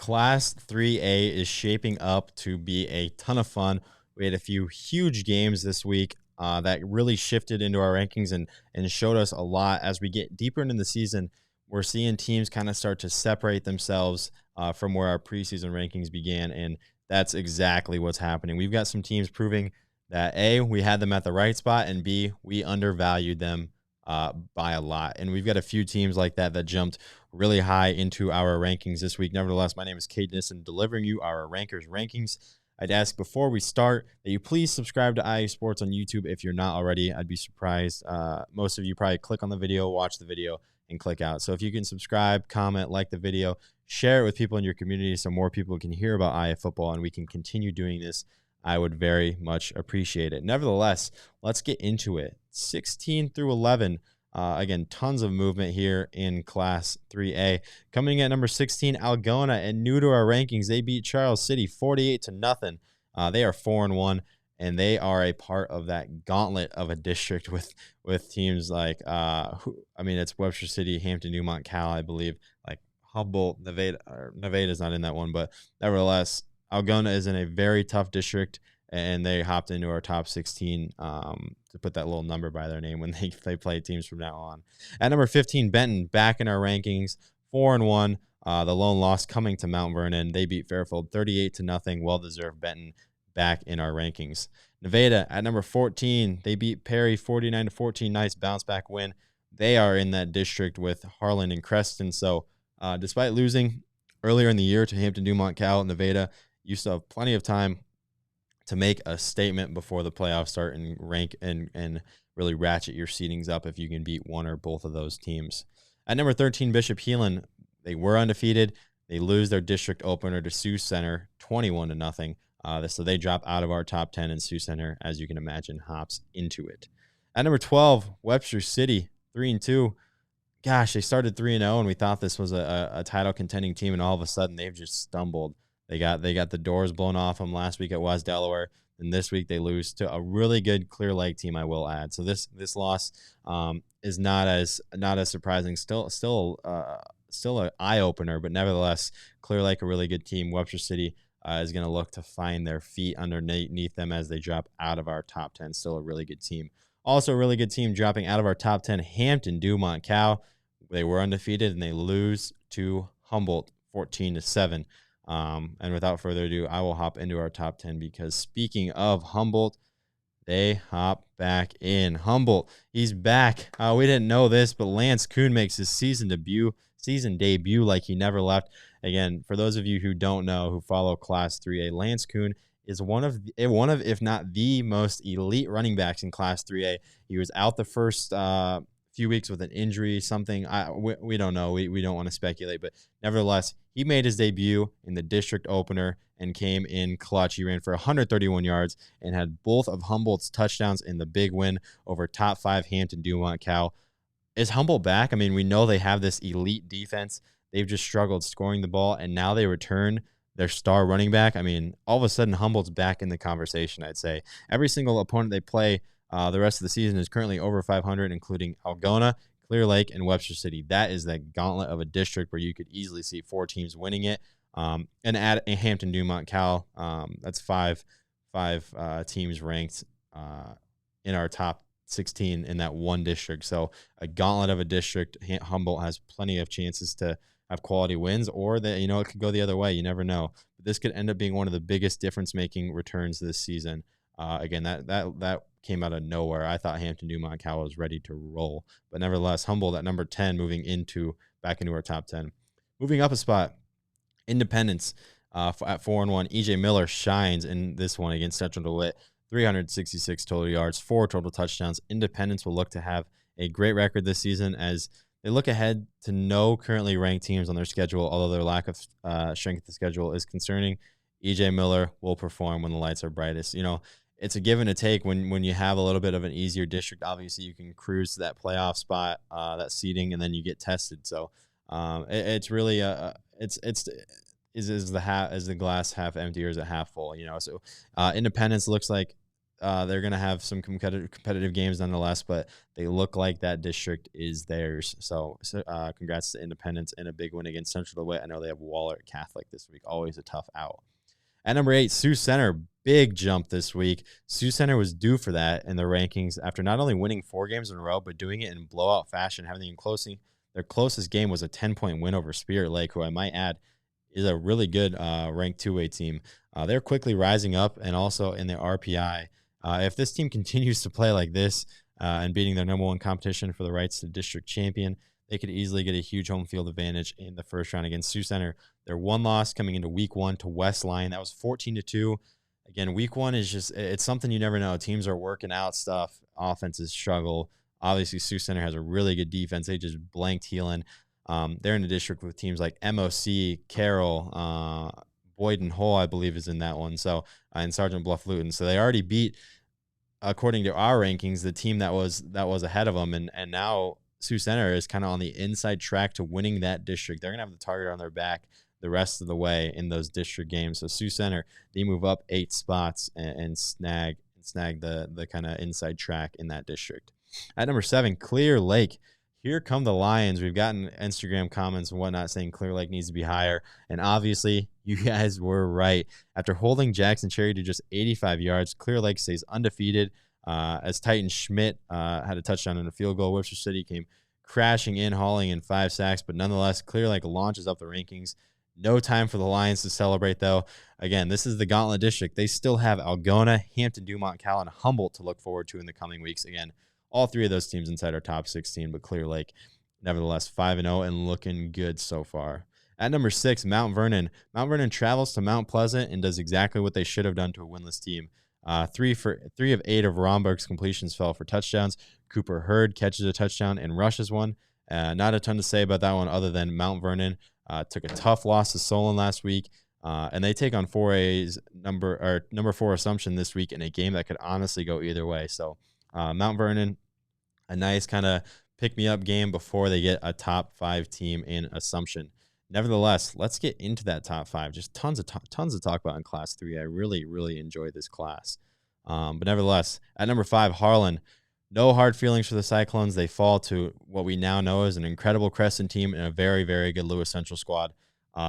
Class 3A is shaping up to be a ton of fun. We had a few huge games this week that really shifted into our rankings and showed us a lot. As we get deeper into the season, we're seeing teams kind of start to separate themselves from where our preseason rankings began, and that's exactly what's happening. We've got some teams proving that A, we had them at the right spot, and B, we undervalued them by a lot. And we've got a few teams like that that jumped really high into our rankings this week. Nevertheless, my name is Cade Nissen, delivering you our Rankers rankings. I'd ask before we start that you please subscribe to IU Sports on YouTube if you're not already. I'd be surprised. Most of you probably click on the video, watch the video, and click out. So if you can subscribe, comment, like the video, share it with people in your community so more people can hear about IU football and we can continue doing this, I would very much appreciate it. Nevertheless, let's get into it. 16 through 11. Again, tons of movement here in Class 3A. Coming in at number 16, Algona, and new to our rankings, they beat Charles City 48-0. They are 4-1, and they are a part of that gauntlet of a district with teams like, it's Webster City, Hampton, Newmont, Cal, I believe, like Humboldt, Nevada's not in that one, but nevertheless, Algona is in a very tough district, and they hopped into our top 16 to put that little number by their name when they play teams from now on. At number 15, Benton, back in our rankings, 4-1. The lone loss coming to Mount Vernon. They beat Fairfield 38-0. Well-deserved. Benton back in our rankings. Nevada at number 14, they beat Perry 49-14. Nice bounce back win. They are in that district with Harlan and Creston. So despite losing earlier in the year to Hampton, Dumont, Cal, Nevada, you still have plenty of time to make a statement before the playoffs start and rank and really ratchet your seedings up if you can beat one or both of those teams. At number 13, Bishop Heelan, they were undefeated. They lose their district opener to Sioux Center 21-0. So they drop out of our top 10, and Sioux Center, as you can imagine, hops into it. At number 12, Webster City, 3-2. Gosh, they started 3-0, and we thought this was a title contending team, and all of a sudden they've just stumbled. They got the doors blown off them last week at West Delaware, and this week they lose to a really good Clear Lake team, I will add. So this loss is not as surprising. Still an eye opener, but nevertheless, Clear Lake, a really good team. Webster City is going to look to find their feet underneath them as they drop out of our top 10. Still a really good team. Also a really good team dropping out of our top 10. Hampton, Dumont, Cal. They were undefeated and they lose to Humboldt 14-7. And without further ado, I will hop into our top 10 because speaking of Humboldt, they hop back in. Humboldt, he's back. We didn't know this, but Lance Kuhn makes his season debut like he never left. Again, for those of you who don't know, who follow Class 3A, Lance Kuhn is one of, if not the most elite running backs in Class 3A. He was out the first few weeks with an injury, something. We don't know. We don't want to speculate, but nevertheless, he made his debut in the district opener and came in clutch. He ran for 131 yards and had both of Humboldt's touchdowns in the big win over top 5 Hampton, Dumont, Cal. Is Humboldt back? I mean, we know they have this elite defense. They've just struggled scoring the ball, and now they return their star running back. I mean, all of a sudden, Humboldt's back in the conversation, I'd say. Every single opponent they play the rest of the season is currently over 500, including Algona, Clear Lake, and Webster City. That is the gauntlet of a district where you could easily see 4 teams winning it. And add Hampton, Dumont, Cal, that's five teams ranked in our top 16 in that one district. So a gauntlet of a district. Humboldt has plenty of chances to have quality wins, or that it could go the other way. You never know. But this could end up being one of the biggest difference-making returns this season. Again, that came out of nowhere. I thought Hampton, Dumont, Cal was ready to roll, but nevertheless, Humboldt at number 10, moving back into our top 10. Moving up a spot, Independence at 4-1. EJ Miller shines in this one against Central DeWitt. 366 total yards, 4 total touchdowns. Independence will look to have a great record this season as they look ahead to no currently ranked teams on their schedule, although their lack of strength of the schedule is concerning. EJ Miller will perform when the lights are brightest. It's a give and a take when you have a little bit of an easier district. Obviously, you can cruise to that playoff spot, that seeding, and then you get tested. So it's really is the glass half empty or is it half full? So Independence looks like they're going to have some competitive games nonetheless, but they look like that district is theirs. So congrats to Independence and a big win against Central DeWitt. I know they have Waller at Catholic this week. Always a tough out. At number 8, Sioux Center, big jump this week. Sioux Center was due for that in the rankings after not only winning 4 games in a row, but doing it in blowout fashion, having them closing. Their closest game was a 10-point win over Spirit Lake, who I might add is a really good ranked two-way team. They're quickly rising up and also in the RPI. If this team continues to play like this and beating their number 1 competition for the rights to district champion, they could easily get a huge home field advantage in the first round against Sioux Center. Their one loss coming into week 1 to West Lyon. That was 14-2. Again, week 1 is just, it's something you never know. Teams are working out stuff. Offenses struggle. Obviously, Sioux Center has a really good defense. They just blanked Heelan. They're in the district with teams like MOC, Carroll, Boyden Hole, I believe, is in that one. So, and Sergeant Bluff Luton. So they already beat, according to our rankings, the team that was ahead of them. And now Sioux Center is kind of on the inside track to winning that district. They're going to have the target on their back the rest of the way in those district games. So Sioux Center, they move up 8 spots and snag the kind of inside track in that district. At number 7, Clear Lake. Here come the Lions. We've gotten Instagram comments and whatnot saying Clear Lake needs to be higher. And obviously, you guys were right. After holding Jackson Cherry to just 85 yards, Clear Lake stays undefeated. As Titan Schmidt had a touchdown and a field goal, Webster City came crashing in, hauling in 5 sacks. But nonetheless, Clear Lake launches up the rankings. No time for the Lions to celebrate, though. Again, this is the Gauntlet District. They still have Algona, Hampton, Dumont, Cal, and Humboldt to look forward to in the coming weeks. Again, all 3 of those teams inside our top 16, but Clear Lake, nevertheless, 5-0 and looking good so far. At number 6, Mount Vernon. Mount Vernon travels to Mount Pleasant and does exactly what they should have done to a winless team. 3 of 8 of Romberg's completions fell for touchdowns. Cooper Hurd catches a touchdown and rushes one. Not a ton to say about that one other than Mount Vernon took a tough loss to Solon last week, and they take on 4A's number 4 Assumption this week in a game that could honestly go either way. So Mount Vernon, a nice kind of pick-me-up game before they get a top 5 team in Assumption. Nevertheless, let's get into that top 5. Just tons to talk about in Class 3. I really, really enjoyed this class. But nevertheless, at number 5, Harlan. No hard feelings for the Cyclones. They fall to what we now know as an incredible Crescent team and a very, very good Lewis Central squad.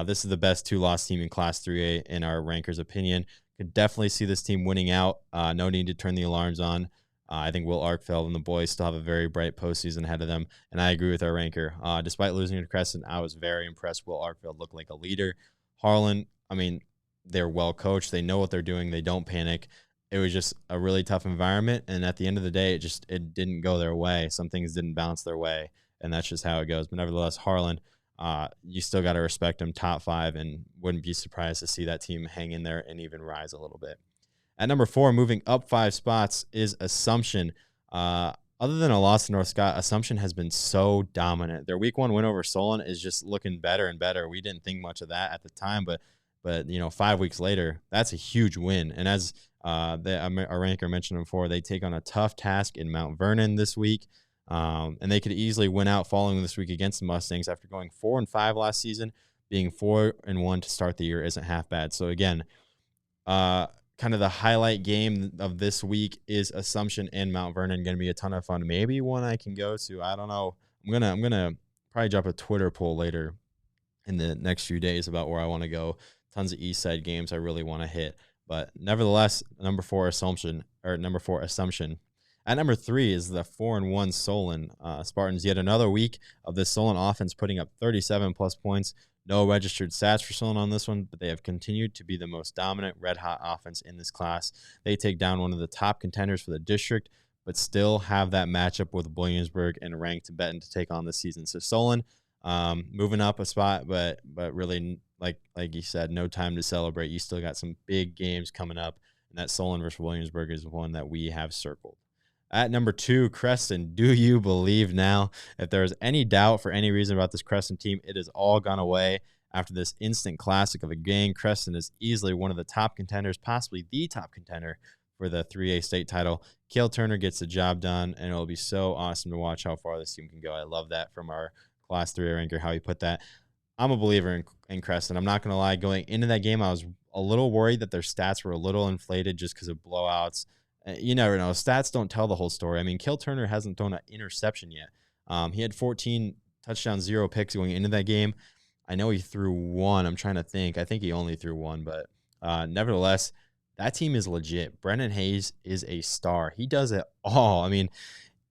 This is the best 2-loss team in Class 3A in our rankers' opinion. Could definitely see this team winning out. No need to turn the alarms on. I think Will Arkfeld and the boys still have a very bright postseason ahead of them, and I agree with our ranker. Despite losing to Crescent, I was very impressed. Will Arkfeld looked like a leader. Harlan, I mean, they're well coached. They know what they're doing. They don't panic. It was just a really tough environment, and at the end of the day, it didn't go their way. Some things didn't bounce their way, and that's just how it goes. But nevertheless, Harlan, you still got to respect them, top 5, and wouldn't be surprised to see that team hang in there and even rise a little bit. At number 4, moving up 5 spots, is Assumption. Other than a loss to North Scott, Assumption has been so dominant. Their week 1 win over Solon is just looking better and better. We didn't think much of that at the time, but 5 weeks later, that's a huge win. And as our ranker mentioned before, they take on a tough task in Mount Vernon this week, and they could easily win out following this week against the Mustangs after going 4-5 last season. Being 4-1 to start the year isn't half bad. So again, kind of the highlight game of this week is Assumption and Mount Vernon. Going to be a ton of fun. Maybe one I can go to. I don't know. I'm gonna probably drop a Twitter poll later in the next few days about where I want to go. Tons of East Side games I really want to hit. But nevertheless, number 4 Assumption. At number 3 is the 4-1 Solon Spartans. Yet another week of this Solon offense putting up 37+ points. No registered stats for Solon on this one, but they have continued to be the most dominant red-hot offense in this class. They take down one of the top contenders for the district, but still have that matchup with Williamsburg and ranked Benton to take on this season. So Solon moving up a spot, but really, like you said, no time to celebrate. You still got some big games coming up, and that Solon versus Williamsburg is one that we have circled. At number 2, Crescent. Do you believe now? If there is any doubt for any reason about this Crescent team, it has all gone away after this instant classic of a game. Crescent is easily one of the top contenders, possibly the top contender for the 3A state title. Cale Turner gets the job done, and it will be so awesome to watch how far this team can go. I love that from our Class 3A ranker, how he put that. I'm a believer in Crescent. I'm not going to lie. Going into that game, I was a little worried that their stats were a little inflated just because of blowouts You never know. Stats don't tell the whole story. I mean, Kill Turner hasn't thrown an interception yet. He had 14 touchdowns, 0 picks going into that game. I know he threw one. I'm trying to think. I think he only threw one, but nevertheless, that team is legit. Brennan Hayes is a star. He does it all. I mean,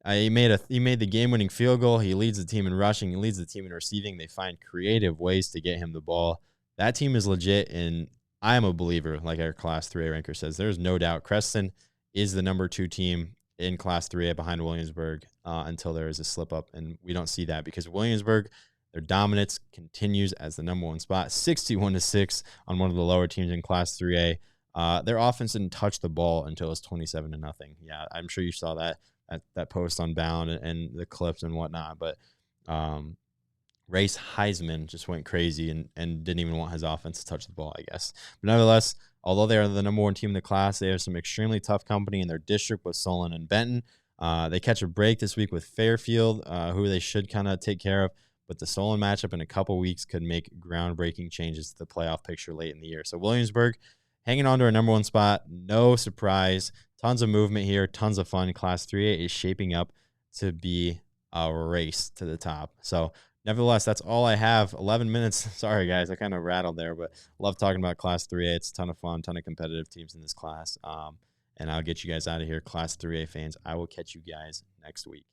he made the game-winning field goal. He leads the team in rushing. He leads the team in receiving. They find creative ways to get him the ball. That team is legit, and I am a believer, like our Class 3A ranker says. There's no doubt Creston is the number 2 team in Class 3A behind Williamsburg until there is a slip-up, and we don't see that because Williamsburg, their dominance continues as the number 1 spot, 61-6 on one of the lower teams in Class 3A. Their offense didn't touch the ball until it was 27-0. Yeah, I'm sure you saw that post on Bound and the clips and whatnot. But Race Heisman just went crazy and didn't even want his offense to touch the ball, I guess. But nevertheless, although they are the number 1 team in the class, they have some extremely tough company in their district with Solon and Benton. They catch a break this week with Fairfield, who they should kind of take care of. But the Solon matchup in a couple weeks could make groundbreaking changes to the playoff picture late in the year. So Williamsburg hanging on to our number 1 spot. No surprise. Tons of movement here. Tons of fun. Class 3A is shaping up to be a race to the top. So nevertheless, that's all I have. 11 minutes. Sorry, guys. I kind of rattled there, but love talking about Class 3A. It's a ton of fun, ton of competitive teams in this class. And I'll get you guys out of here, Class 3A fans. I will catch you guys next week.